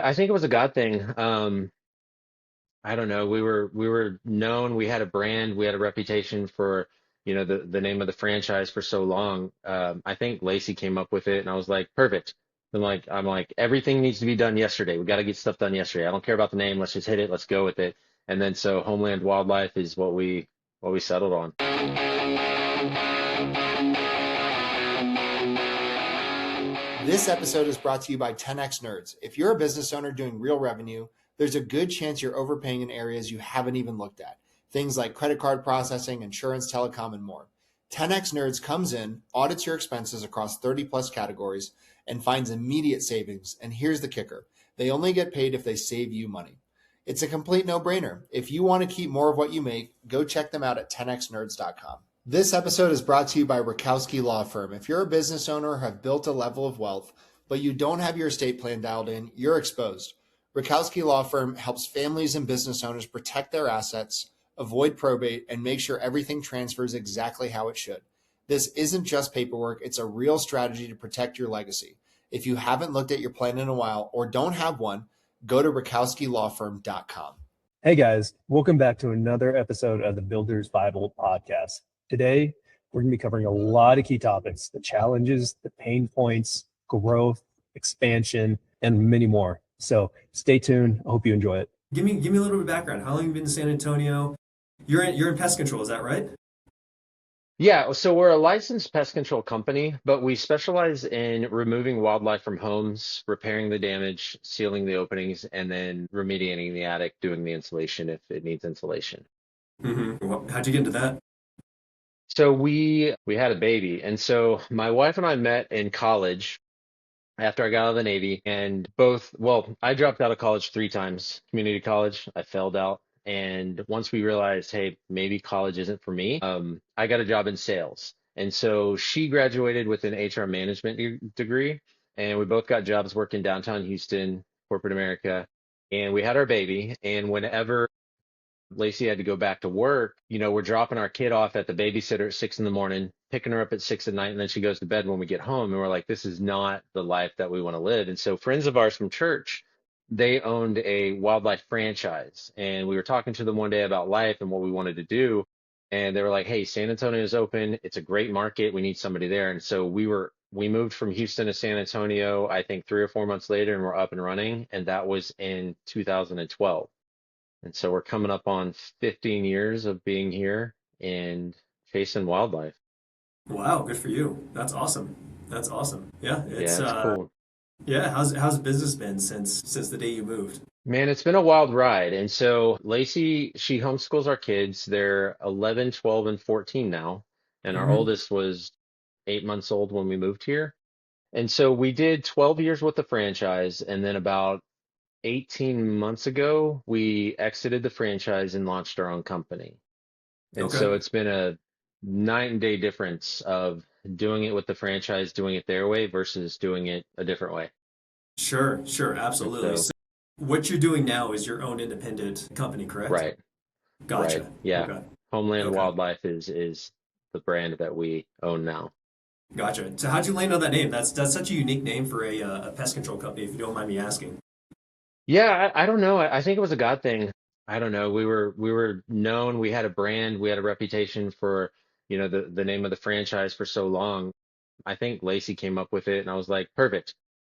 I think it was a God thing. I don't know. We were known. We had a brand. We had a reputation for, the name of the franchise for so long. I think Lacey came up with it, and I was like, perfect. And I'm like, everything needs to be done yesterday. We got to get stuff done yesterday. I don't care about the name. Let's just hit it. Let's go with it. And then so Homeland Wildlife is what we settled on. This episode is brought to you by 10x Nerds. If you're a business owner doing real revenue, there's a good chance you're overpaying in areas you haven't even looked at. Things like credit card processing, insurance, telecom, and more. 10x Nerds comes in, audits your expenses across 30 plus categories, and finds immediate savings. And here's the kicker. They only get paid if they save you money. It's a complete no-brainer. If you want to keep more of what you make, go check them out at 10xnerds.com. This episode is brought to you by Rakowski Law Firm. If you're a business owner or have built a level of wealth, but you don't have your estate plan dialed in, you're exposed. Rakowski Law Firm helps families and business owners protect their assets, avoid probate, and make sure everything transfers exactly how it should. This isn't just paperwork, it's a real strategy to protect your legacy. If you haven't looked at your plan in a while or don't have one, go to rakowskilawfirm.com. Hey guys, welcome back to another episode of the Builder's Bible podcast. Today, we're going to be covering a lot of key topics, the challenges, the pain points, growth, expansion, and many more. So stay tuned. I hope you enjoy it. Give me a little bit of background. How long have you been in San Antonio? You're in pest control, is that right? Yeah, so we're a licensed pest control company, but we specialize in removing wildlife from homes, repairing the damage, sealing the openings, and then remediating the attic, doing the insulation if it needs insulation. Mm-hmm. Well, how'd you get into that? So we had a baby, and so my wife and I met in college after I got out of the Navy, and I dropped out of college 3 times, community college. I failed out. And once we realized, hey, maybe college isn't for me, I got a job in sales. And so she graduated with an HR management degree, and we both got jobs working downtown Houston, corporate America, and we had our baby. And whenever Lacey had to go back to work, we're dropping our kid off at the babysitter at 6 in the morning, picking her up at 6 at night, and then she goes to bed when we get home. And we're like, this is not the life that we want to live. And so friends of ours from church, they owned a wildlife franchise. And we were talking to them one day about life and what we wanted to do. And they were like, hey, San Antonio is open. It's a great market. We need somebody there. And so we moved from Houston to San Antonio, I think 3 or 4 months later, and we're up and running. And that was in 2012. And so we're coming up on 15 years of being here and chasing wildlife. Wow, good for you. That's awesome. That's awesome. Yeah, Yeah, it's cool. yeah. How's business been since the day you moved? Man, it's been a wild ride. And so Lacey, she homeschools our kids. They're 11, 12, and 14 now. And our Mm-hmm. oldest was 8 months old when we moved here. And so we did 12 years with the franchise. And then about 18 months ago, we exited the franchise and launched our own company. And Okay. so it's been a night and day difference of doing it with the franchise, doing it their way versus doing it a different way. Sure, And absolutely. so, So what you're doing now is your own independent company, correct? right, right. Gotcha. Yeah. Okay. Homeland Okay. Wildlife is the brand that we own now. Gotcha. So how'd you land on that name? That's such a unique name for a pest control company, if you don't mind me asking. Yeah, I don't know. I think it was a God thing. I don't know. We were known. We had a brand. We had a reputation for, the name of the franchise for so long. I think Lacey came up with it, and I was like, perfect.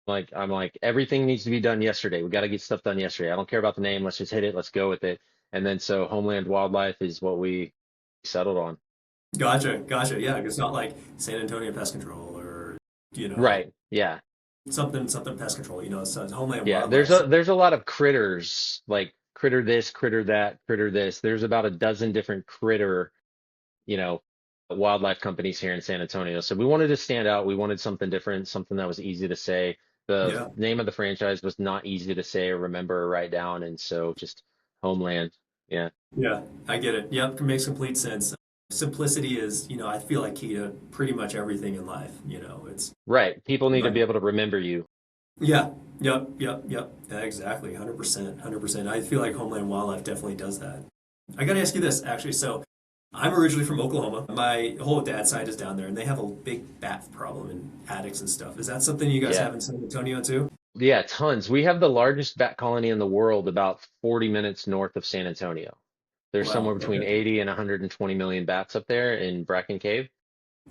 I'm like, everything needs to be done yesterday. We got to get stuff done yesterday. I don't care about the name. Let's just hit it. Let's go with it. And then so Homeland Wildlife is what we settled on. Gotcha. Yeah, it's not like San Antonio Pest Control or you know Right. Yeah. something pest control. It's Homeland Yeah. Wildlife. There's a lot of critters, like critter this, critter that, critter this. There's about a dozen different critter, you know, wildlife companies here in San Antonio. So we wanted to stand out. We wanted something different, something that was easy to say. The Yeah, name of the franchise was not easy to say or remember or write down. And so just Homeland. Yeah. yeah, I get it. Yep, it makes complete sense. Simplicity is, I feel like key to pretty much everything in life. It's Right. People need to like, be able to remember you. yeah, yep. Yeah, exactly, 100%, 100%. I feel like Homeland Wildlife definitely does that. I got to ask you this, actually. So I'm originally from Oklahoma. My whole dad's side is down there, and they have a big bat problem in attics and stuff. Is that something you guys Yeah. have in San Antonio too? Yeah, tons. We have the largest bat colony in the world about 40 minutes north of San Antonio. There's Wow. somewhere between Okay. 80 and 120 million bats up there in Bracken Cave.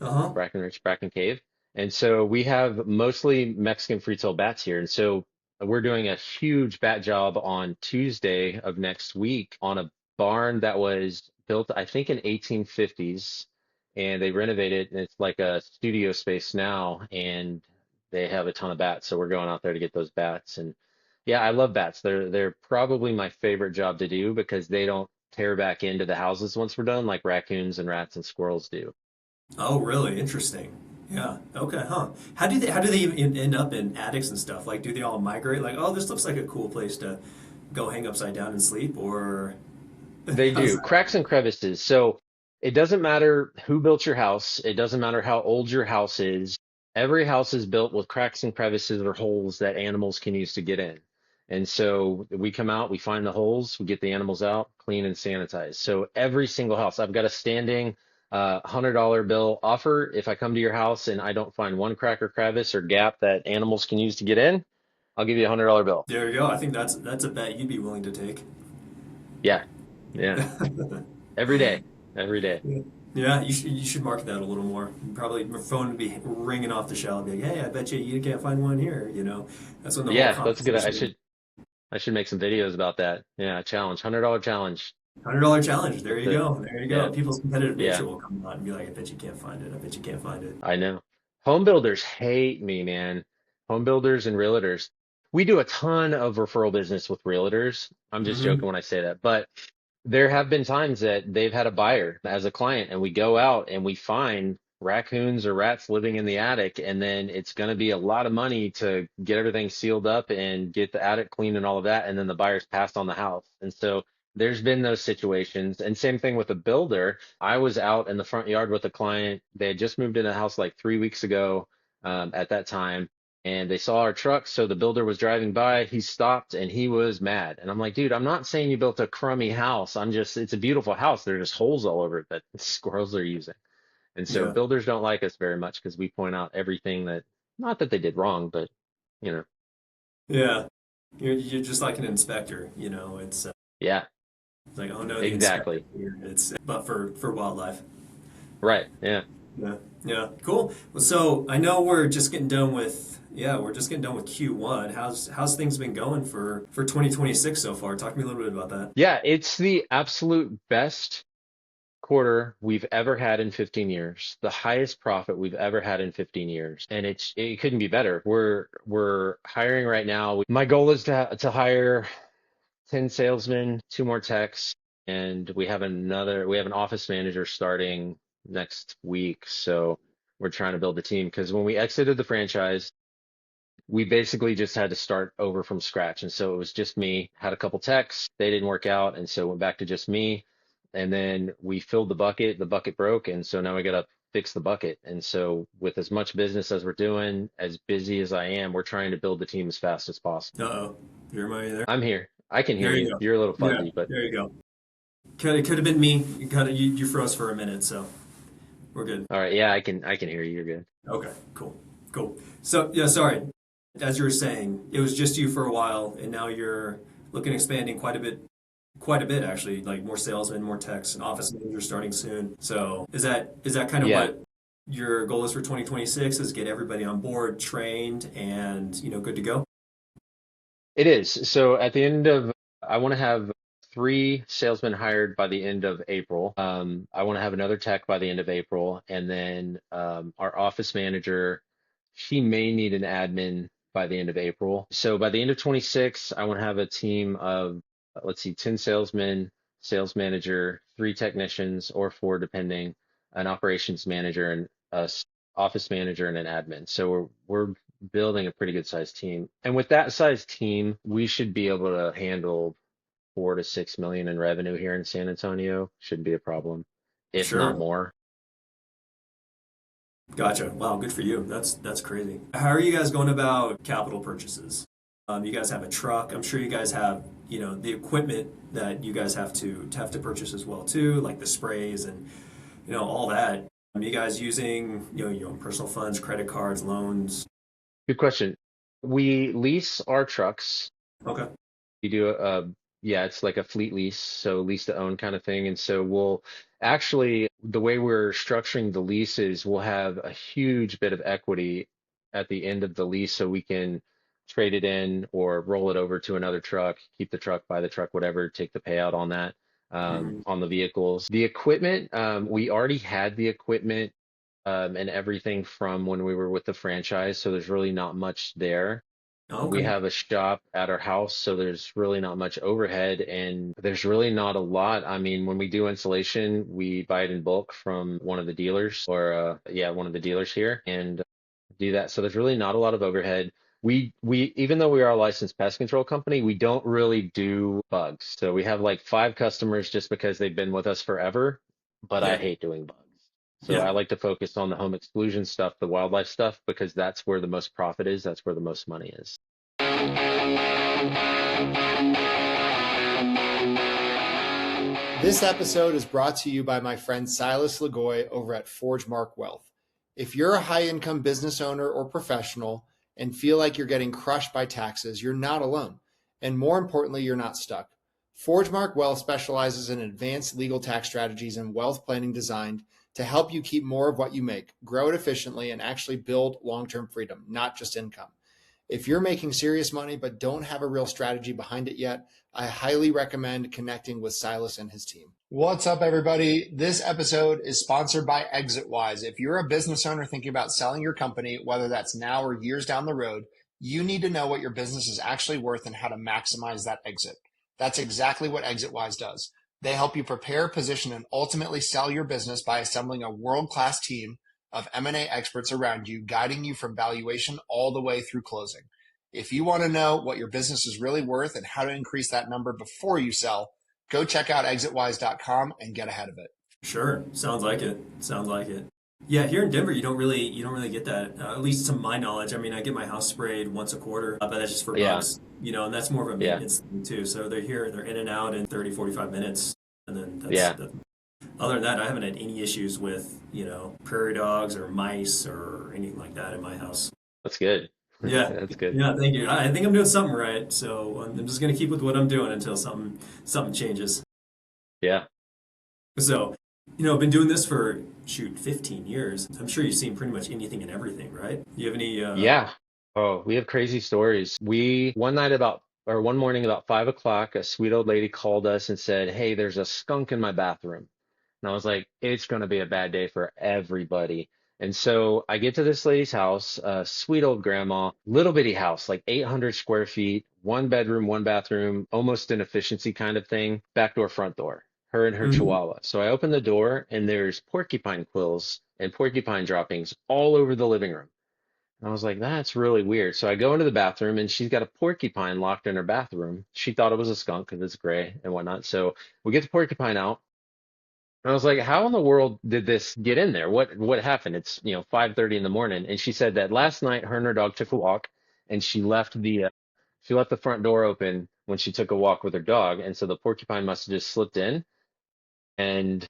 Uh-huh. Brackenridge, Bracken Cave. And so we have mostly Mexican free-tail bats here. And so we're doing a huge bat job on Tuesday of next week on a barn that was built, I think, in 1850s. And they renovated it, and it's like a studio space now. And they have a ton of bats. So we're going out there to get those bats. And yeah, I love bats. They're probably my favorite job to do because they don't tear back into the houses once we're done like raccoons and rats and squirrels do. Oh, really? Interesting. Yeah. Okay. Huh. How do they even end up in attics and stuff? Like, do they all migrate? Like, oh, this looks like a cool place to go hang upside down and sleep, or They how's do. that? Cracks and crevices. So it doesn't matter who built your house. It doesn't matter how old your house is. Every house is built with cracks and crevices or holes that animals can use to get in. And so we come out, we find the holes, we get the animals out, clean and sanitize. So every single house, I've got a standing $100 bill offer. If I come to your house and I don't find one crack or crevice or gap that animals can use to get in, I'll give you a $100 bill. There you go. I think that's a bet you'd be willing to take. Yeah. Yeah. Every day. Every day. Yeah. Yeah, you should market that a little more. Probably your phone would be ringing off the shelf, be like, "Hey, I bet you can't find one here." That's when the whole Yeah, that's good. conversation. I should make some videos about that. Yeah, challenge, $100 challenge. $100 challenge. There you The go. There you go. yeah, People's competitive yeah, nature will come out and be like, "I bet you can't find it. I bet you can't find it." I know. Home builders hate me, man. Home builders and realtors. We do a ton of referral business with realtors. I'm just Hmm. joking when I say that, but there have been times that they've had a buyer as a client, and we go out and we find raccoons or rats living in the attic, and then it's going to be a lot of money to get everything sealed up and get the attic clean and all of that, and then the buyer's passed on the house. And so there's been those situations. And same thing with a builder. I was out in the front yard with a client. They had just moved in a house like 3 weeks ago at that time, and they saw our truck. So the builder was driving by. He stopped and he was mad. And I'm like, dude, I'm not saying you built a crummy house. It's a beautiful house. There are just holes all over it that squirrels are using. And so Yeah. builders don't like us very much because we point out everything that, not that they did wrong, but you know, Yeah. You're just like an inspector. yeah, It's like, oh no, the inspector exactly. here. It's but for wildlife. Right. Yeah. Yeah. Yeah. Cool. Well, so I know we're just getting done with Q1. How's things been going for 2026 so far? Talk to me a little bit about that. Yeah. It's the absolute best quarter we've ever had in 15 years, the highest profit we've ever had in 15 years, and it couldn't be better. We're hiring right now. My goal is to hire 10 salesmen, two more techs, and we have an office manager starting next week. So we're trying to build the team because when we exited the franchise, we basically just had to start over from scratch. And so it was just me, had a couple techs, they didn't work out. And so went back to just me. And then we filled the bucket broke. And so now we got to fix the bucket. And so with as much business as we're doing, as busy as I am, we're trying to build the team as fast as possible. Uh-oh. Jeremiah, you there? I'm here. I can hear There you you. go. You're a little Yeah, fuzzy, but there you go. Could have been me. You froze for a minute, so we're good. all right. Yeah, I can hear you. You're good. Okay, cool. Cool. So, yeah, sorry. As you were saying, it was just you for a while, and now you're looking expanding quite a bit actually, like more salesmen, more techs, and office managers starting soon. So, is that kind of Yeah, what your goal is for 2026 is get everybody on board, trained, and good to go? it is. So at the end of, I want to have three salesmen hired by the end of April. I want to have another tech by the end of April, and then our office manager, she may need an admin by the end of April. So by the end of 26, I want to have a team of, let's see, 10 salesmen, sales manager, three technicians or four depending, an operations manager and office manager and an admin. So we're building a pretty good sized team. And with that size team, we should be able to handle 4 to 6 million in revenue here in San Antonio. Shouldn't be a problem, if not Sure. more. Gotcha. Wow, good for you. That's crazy. How are you guys going about capital purchases? You guys have a truck. I'm sure you guys have, the equipment that you guys have to purchase as well too, like the sprays and all that. Are you guys using your own personal funds, credit cards, loans? Good question. We lease our trucks. Okay. We do yeah, it's like a fleet lease, so lease to own kind of thing. And so we'll actually, the way we're structuring the lease is we'll have a huge bit of equity at the end of the lease so we can trade it in or roll it over to another truck, keep the truck, buy the truck, whatever, take the payout on that, Mhm. on the vehicles. The equipment, we already had the equipment and everything from when we were with the franchise, so there's really not much there. We Okay. have a shop at our house, so there's really not much overhead and there's really not a lot. I mean, when we do installation, we buy it in bulk from one of the dealers or yeah, one of the dealers here and do that. So there's really not a lot of overhead. We even though we are a licensed pest control company, we don't really do bugs. So we have like 5 customers just because they've been with us forever, but I Yeah. hate doing bugs. So Yeah. I like to focus on the home exclusion stuff, the wildlife stuff, because that's where the most profit is. That's where the most money is. This episode is brought to you by my friend Silas Lagoy over at ForgeMark Wealth. If you're a high income business owner or professional and feel like you're getting crushed by taxes, you're not alone. And more importantly, you're not stuck. ForgeMark Wealth specializes in advanced legal tax strategies and wealth planning designed to help you keep more of what you make, grow it efficiently, and actually build long term freedom, not just income. If you're making serious money but don't have a real strategy behind it yet, I highly recommend connecting with Silas and his team. What's up, everybody? This episode is sponsored by ExitWise. If you're a business owner thinking about selling your company, whether that's now or years down the road, you need to know what your business is actually worth and how to maximize that exit. That's exactly what ExitWise does. They help you prepare, position, and ultimately sell your business by assembling a world-class team of M&A experts around you, guiding you from valuation all the way through closing. If you want to know what your business is really worth and how to increase that number before you sell, go check out exitwise.com and get ahead of it. Sure. Sounds like it. Sounds like it. Yeah, here in Denver, you don't really get that. At least to my knowledge. I mean, I get my house sprayed once a quarter, but that's just for Yeah, bugs, and that's more of a yeah, maintenance thing too. So they're here, they're in and out in 30, 45 minutes, and then that's yeah. that. Other than that, I haven't had any issues with, prairie dogs or mice or anything like that in my house. That's good. Yeah. That's good. Yeah, thank you. I think I'm doing something right, so I'm just gonna keep with what I'm doing until something changes. Yeah. So, been doing this for, shoot, 15 years. I'm sure you've seen pretty much anything and everything, right? Do you have any, Yeah. Oh, we have crazy stories. One morning about 5 o'clock, a sweet old lady called us and said, "Hey, there's a skunk in my bathroom." And I was like, it's going to be a bad day for everybody. And so I get to this lady's house, sweet old grandma, little bitty house, like 800 square feet, 1 bedroom, 1 bathroom, almost an efficiency kind of thing, back door, front door, her and her Mhm. chihuahua. So I open the door and there's porcupine quills and porcupine droppings all over the living room. And I was like, that's really weird. So I go into the bathroom and she's got a porcupine locked in her bathroom. She thought it was a skunk because it's gray and whatnot. So we get the porcupine out. And I was like, how in the world did this get in there? What happened? It's, 5:30 in the morning. And she said that last night her and her dog took a walk and she left the front door open when she took a walk with her dog. And so the porcupine must have just slipped in and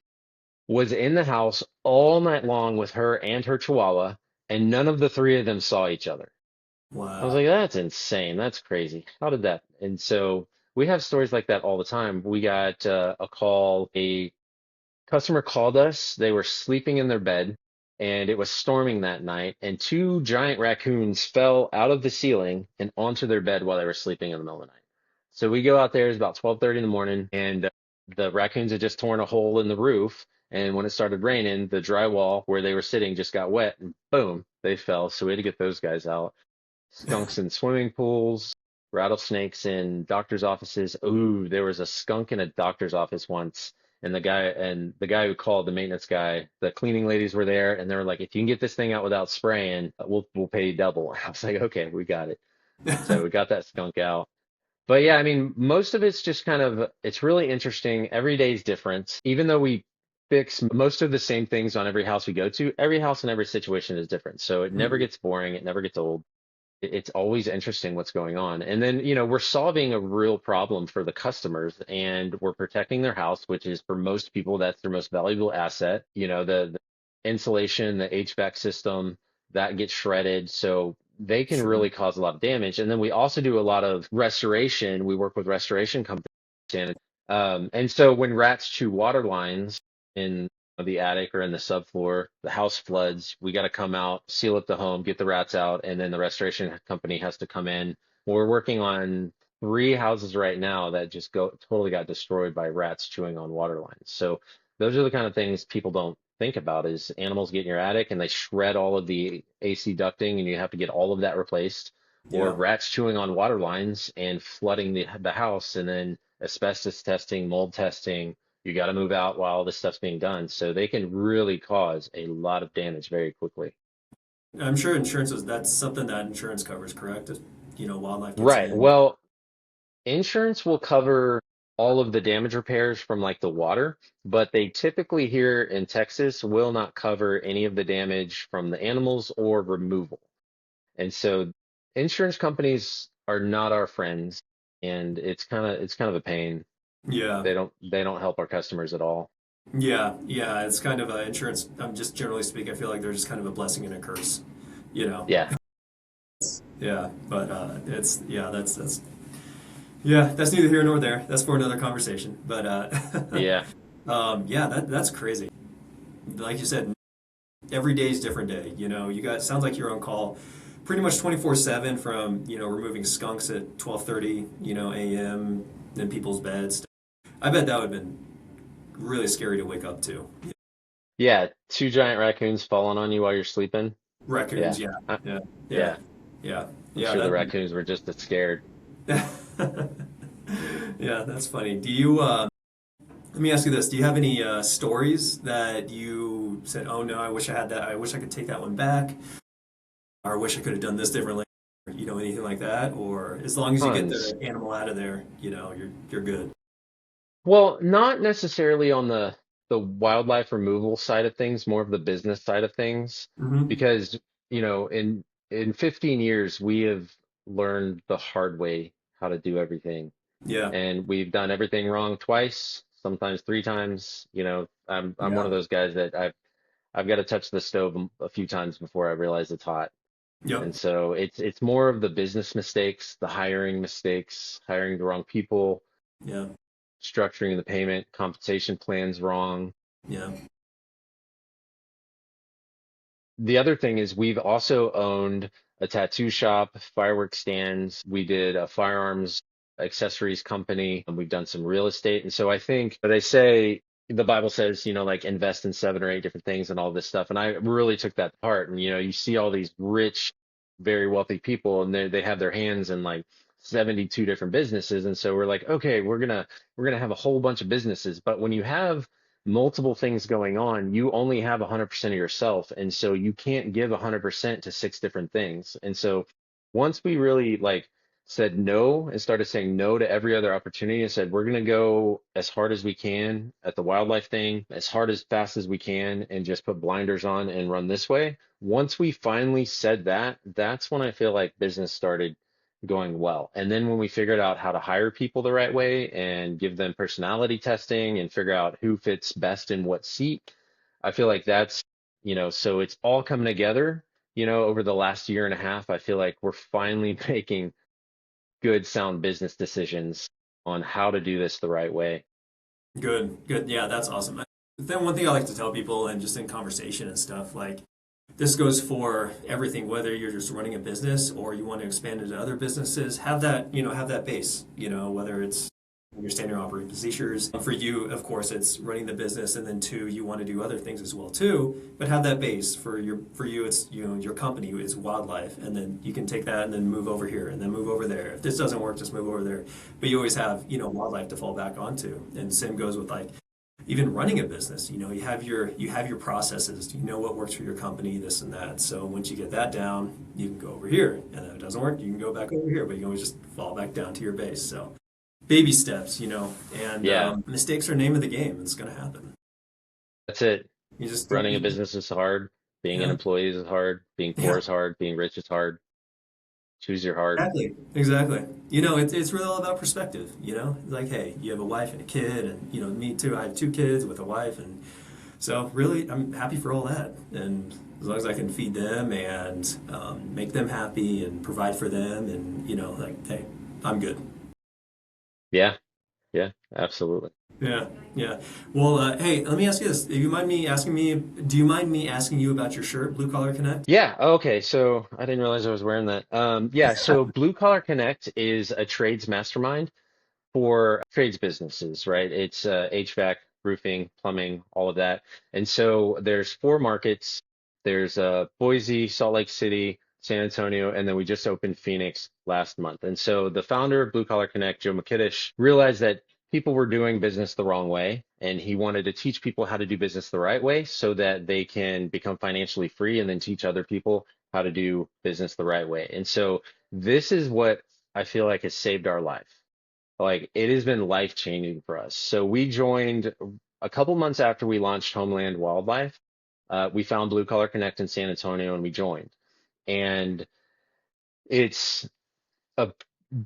was in the house all night long with her and her chihuahua, and none of the three of them saw each other. I was Wow. like, that's insane. That's crazy. How did that? And so we have stories like that all the time. We got a call, a customer called us. They were sleeping in their bed and it was storming that night, and 2 giant raccoons fell out of the ceiling and onto their bed while they were sleeping in the middle of the night. So we go out there, it's about 12:30 in the morning, and the raccoons had just torn a hole in the roof. And when it started raining, the drywall where they were sitting just got wet and boom, they fell. So we had to get those guys out. Skunks in swimming pools, rattlesnakes in doctors' offices. Ooh, there was a skunk in a doctor's office once, and the guy who called, the maintenance guy, the cleaning ladies were there, and they were like, "If you can get this thing out without spraying, we'll pay you double." I was like, "Okay, we got it." So we got that skunk out. But yeah, I mean, most of it's just it's really interesting. Every day is different. Even though we fix most of the same things on every house we go to, every house and every situation is different. So it never Mhm. gets boring. It never gets old. It's always interesting what's going on. And then, we're solving a real problem for the customers and we're protecting their house, which is for most people, that's their most valuable asset. The insulation, the HVAC system, that gets shredded. So they can Sure. really cause a lot of damage. And then we also do a lot of restoration. We work with restoration companies. And so when rats chew water lines in the attic or in the subfloor, the house floods, we got to come out, seal up the home, get the rats out, and then the restoration company has to come in. We're working on 3 houses right now that just totally got destroyed by rats chewing on water lines. So those are the kind of things people don't think about is animals get in your attic and they shred all of the AC ducting and you have to get all of that replaced, or Yeah. rats chewing on water lines and flooding the house, and then asbestos testing, mold testing. You got to move out while all this stuff's being done. So they can really cause a lot of damage very quickly. I'm sure that's something that insurance covers, correct? If, wildlife gets Right. in. Well, insurance will cover all of the damage repairs from like the water, but they typically here in Texas will not cover any of the damage from the animals or removal. And so insurance companies are not our friends, and it's kind of a pain. Yeah. They don't help our customers at all. Yeah. Yeah. It's kind of a insurance. I'm just generally speaking, I feel like they're just kind of a blessing and a curse, you know? Yeah. Yeah. But yeah, that's neither here nor there. That's for another conversation. But Yeah. yeah, that's crazy. Like you said, every day is a different day. You guys sounds like you're on call pretty much 24/7 from, removing skunks at 12:30, a.m. in people's beds. I bet that would have been really scary to wake up to. Yeah. Two giant raccoons falling on you while you're sleeping. Raccoons, Yeah. yeah. Uh, Yeah. Yeah. yeah. Yeah. I'm Yeah, sure the that raccoons were just as scared. Yeah, that's funny. Do you let me ask you this. Do you have any stories that you said, "Oh no, I wish I had that. I wish I could take that one back." Or I wish I could have done this differently, or, anything like that, or as long as you get Tons. the animal out of there, you're good. Well, not necessarily on the wildlife removal side of things, more of the business side of things, Hmm. because in 15 years we have learned the hard way how to do everything, Yeah, and we've done everything wrong twice, sometimes 3 times. I'm one yeah, of those guys that I've got to touch the stove a few times before I realize it's hot. yep, And so it's more of the business mistakes, the hiring mistakes, hiring the wrong people, yeah, structuring the payment compensation plans wrong. yeah, The other thing is we've also owned a tattoo shop, fireworks stands. We did a firearms accessories company, and we've done some real estate. And so I think they say the Bible says, like invest in 7 or 8 different things and all this stuff. And I really took that to heart. And you see all these rich, very wealthy people, and they have their hands in like 72 different businesses. And so we're like, okay, we're gonna have a whole bunch of businesses. But when you have multiple things going on, you only have 100% of yourself. And so you can't give 100% to 6 different things. And so once we really like said no and started saying no to every other opportunity and said, we're going to go as hard as we can at the wildlife thing, as hard as fast as we can, and just put blinders on and run this way. Once we finally said that, that's when I feel like business started going well. And then when we figured out how to hire people the right way and give them personality testing and figure out who fits best in what seat, I feel like so it's all coming together, over the last year and a half. I feel like we're finally making good, sound business decisions on how to do this the right way. good, good. Yeah, that's awesome. Then one thing I like to tell people, and just in conversation and stuff, like this goes for everything, whether you're just running a business or you want to expand into other businesses, have that base, whether it's your standard operating procedures. For you, of course, it's running the business, and then two, you want to do other things as well too, but have that base for you, it's, your company is wildlife, and then you can take that and then move over here and then move over there. If this doesn't work, just move over there. But you always have, wildlife to fall back onto. And same goes with like even running a business. You have your processes, what works for your company, this and that. So once you get that down, you can go over here, and if it doesn't work, you can go back over here, but you can always just fall back down to your base. So baby steps, and Yeah, mistakes are name of the game. It's going to happen. that's it. You just Running a business is hard. Being an yeah, employee is hard. Being poor yeah. is hard. Being rich is hard. Choose your hard. Exactly. Exactly. It's really all about perspective. Like, hey, you have a wife and a kid, and me too. I have 2 kids with a wife, and So really, I'm happy for all that, and as long as I can feed them and make them happy and provide for them, and like, hey, I'm good. Yeah, yeah, absolutely. Yeah, yeah. Well, hey, let me ask you this: Do you mind me asking me? Do you mind me asking you about your shirt, Blue Collar Connect? Yeah, okay. So I didn't realize I was wearing that. Yeah, so Blue Collar Connect is a trades mastermind for trades businesses, right? It's HVAC, roofing, plumbing, all of that. And so there's four markets. There's Boise, Salt Lake City, San Antonio, and then we just opened Phoenix last month. And so the founder of Blue Collar Connect, Joe McKittish, realized that people were doing business the wrong way, and he wanted to teach people how to do business the right way so that they can become financially free and then teach other people how to do business the right way. And so this is what I feel like has saved our life. Like it has been life changing for us. So we joined a couple months after we launched Homeland Wildlife. We found Blue Collar Connect in San Antonio and we joined. And it's a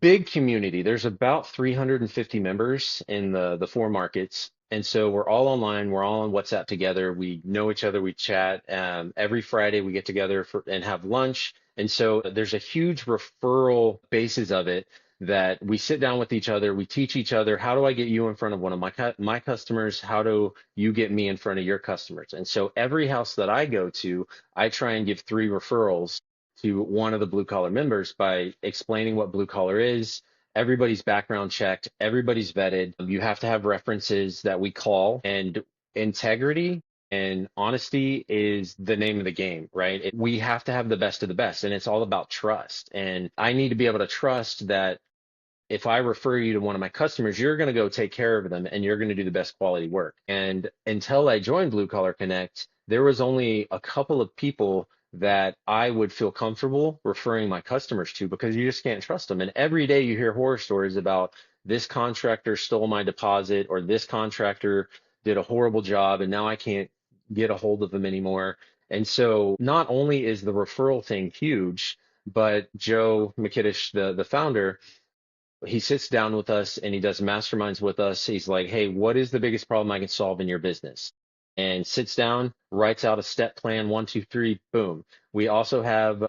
big community. There's about 350 members in the four markets. And so we're all online. We're all on WhatsApp together. We know each other. We chat. Every Friday we get together and have lunch. And so there's a huge referral basis of it that we sit down with each other. We teach each other, how do I get you in front of one of my customers? How do you get me in front of your customers? And so every house that I go to, I try and give 3 referrals to one of the blue collar members by explaining what blue collar is. Everybody's background checked, everybody's vetted. You have to have references that we call, and integrity and honesty is the name of the game, right? We have to have the best of the best, and it's all about trust. And I need to be able to trust that if I refer you to one of my customers, you're going to go take care of them and you're going to do the best quality work. And until I joined Blue Collar Connect, there was only a couple of people that I would feel comfortable referring my customers to because you just can't trust them. And every day you hear horror stories about this contractor stole my deposit or this contractor did a horrible job and now I can't get a hold of them anymore. And so not only is the referral thing huge, but Joe McKittish, the founder, he sits down with us and he does masterminds with us. He's like, hey, what is the biggest problem I can solve in your business? And sits down, writes out a step plan, 1, 2, 3, boom. We also have,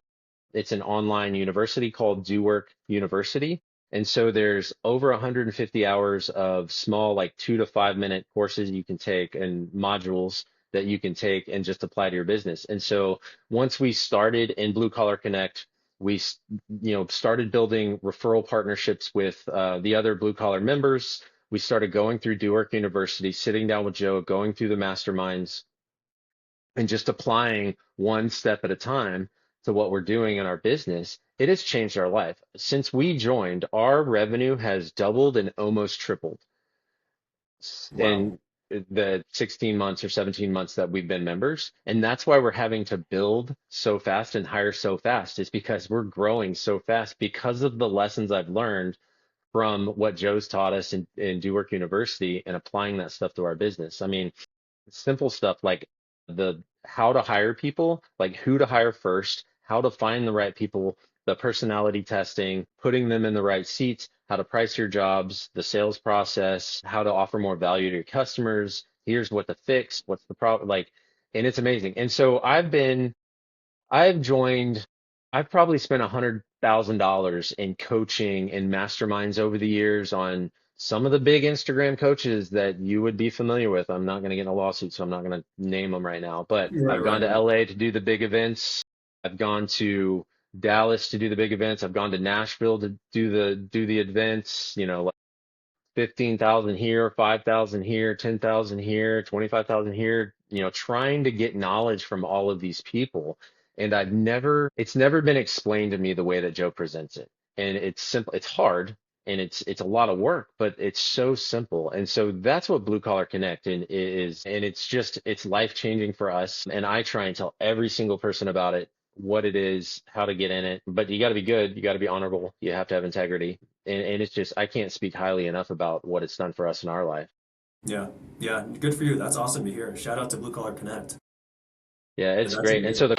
it's an online university called Do Work University. And so there's over 150 hours of small, like 2 to 5 minute courses you can take and modules that you can take and just apply to your business. And so once we started in Blue Collar Connect, we started building referral partnerships with the other blue collar members. We started going through Do Work University, sitting down with Joe, going through the masterminds, and just applying one step at a time to what we're doing in our business. It has changed our life. Since we joined, our revenue has doubled and almost tripled Wow. in the 16 months or 17 months that we've been members. And that's why we're having to build so fast and hire so fast, is because we're growing so fast because of the lessons I've learned from what Joe's taught us in Do Work University and applying that stuff to our business. I mean, simple stuff like the how to hire people, like who to hire first, how to find the right people, the personality testing, putting them in the right seats, how to price your jobs, the sales process, how to offer more value to your customers. Here's what to fix, what's the problem, like, and it's amazing. And so I've joined, I've probably spent $100,000 in coaching and masterminds over the years on some of the big Instagram coaches that you would be familiar with. I'm not going to get in a lawsuit, so I'm not going to name them right now. But Right, I've gone to right. LA to do the big events. I've gone to Dallas to do the big events. I've gone to Nashville to do the events. 15,000 here, 5,000 here, 10,000 here, 25,000 here, trying to get knowledge from all of these people. And it's never been explained to me the way that Joe presents it. And it's simple, it's hard and it's a lot of work, but it's so simple. And so that's what Blue Collar Connect is. And it's life changing for us. And I try and tell every single person about it, what it is, how to get in it. But you got to be good. You got to be honorable. You have to have integrity, and it's just I can't speak highly enough about what it's done for us in our life. Yeah, yeah. Good for you. That's awesome to hear. Shout out to Blue Collar Connect. Yeah, it's That's great. And so amazing.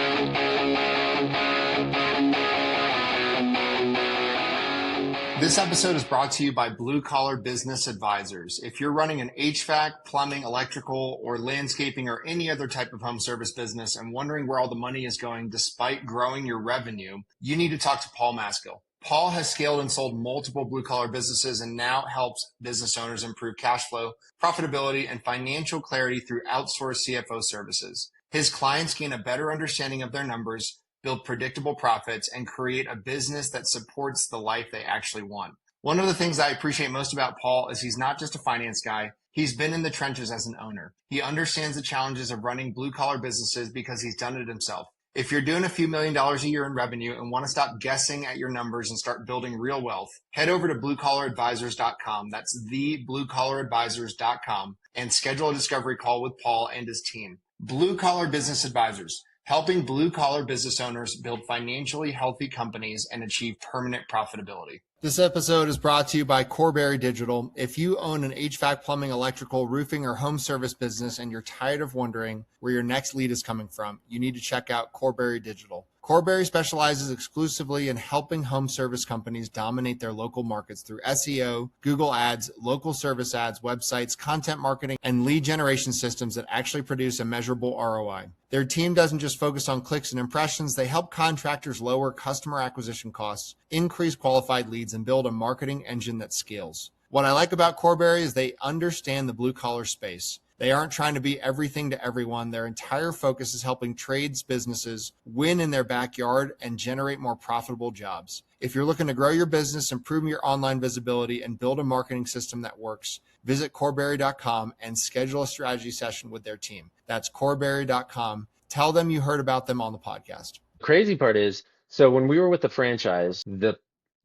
This episode is brought to you by Blue Collar Business Advisors. If you're running an HVAC, plumbing, electrical, or landscaping, or any other type of home service business and wondering where all the money is going despite growing your revenue, you need to talk to Paul Maskill. Paul has scaled and sold multiple blue collar businesses and now helps business owners improve cash flow, profitability, and financial clarity through outsourced CFO services. His clients gain a better understanding of their numbers, build predictable profits, and create a business that supports the life they actually want. One of the things I appreciate most about Paul is he's not just a finance guy. He's been in the trenches as an owner. He understands the challenges of running blue collar businesses because he's done it himself. If you're doing a few $1 million a year in revenue and want to stop guessing at your numbers and start building real wealth, head over to bluecollaradvisors.com. That's thebluecollaradvisors.com and schedule a discovery call with Paul and his team. Blue Collar Business Advisors, helping blue collar business owners build financially healthy companies and achieve permanent profitability. This episode is brought to you by Corberry Digital. If you own an HVAC, plumbing, electrical, roofing, or home service business and you're tired of wondering where your next lead is coming from, you need to check out Corberry Digital. Corberry specializes exclusively in helping home service companies dominate their local markets through SEO, Google Ads, local service ads, websites, content marketing, and lead generation systems that actually produce a measurable ROI. Their team doesn't just focus on clicks and impressions. They help contractors lower customer acquisition costs, increase qualified leads, and build a marketing engine that scales. What I like about Corberry is they understand the blue collar space. They aren't trying to be everything to everyone. Their entire focus is helping trades businesses win in their backyard and generate more profitable jobs. If you're looking to grow your business, improve your online visibility, and build a marketing system that works, visit Corberry.com and schedule a strategy session with their team. That's Corberry.com. Tell them you heard about them on the podcast. Crazy part is, so when we were with the franchise, the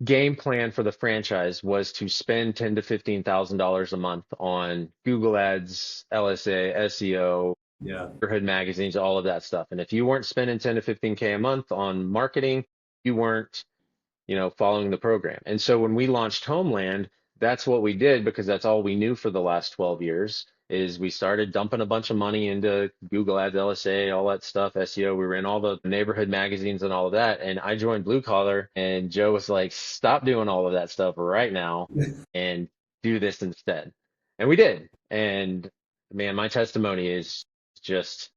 game plan for the franchise was to spend $10,000 to $15,000 a month on Google Ads, LSA, SEO, neighborhood magazines, all of that stuff. And if you weren't spending 10 to 15K a month on marketing, you weren't, following the program. And so when we launched Homeland, that's what we did, because that's all we knew for the last 12 years. Is we started dumping a bunch of money into Google Ads, LSA, all that stuff, SEO. We were in all the neighborhood magazines and all of that. And I joined Blue Collar, and Joe was like, stop doing all of that stuff right now and do this instead. And we did. And man, my testimony is just,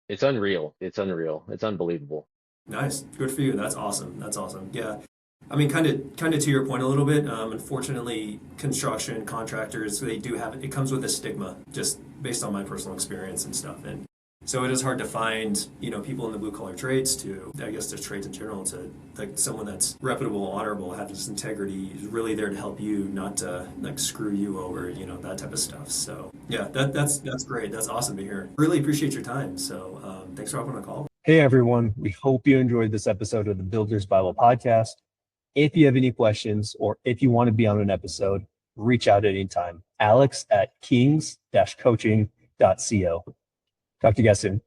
it's unreal. It's unreal. It's unbelievable. Nice. Good for you. That's awesome. Yeah. I mean, kind of to your point a little bit. Unfortunately, construction contractors, they do have it comes with a stigma, just based on my personal experience and stuff. And so it is hard to find, people in the blue collar trades just trades in general, to like someone that's reputable, honorable, has this integrity, is really there to help you, not to like screw you over, that type of stuff. So yeah, that's great. That's awesome to hear. Really appreciate your time. So thanks for hopping on the call. Hey everyone, we hope you enjoyed this episode of the Builders Bible Podcast. If you have any questions or if you want to be on an episode, reach out anytime. Alex at kings-coaching.co. Talk to you guys soon.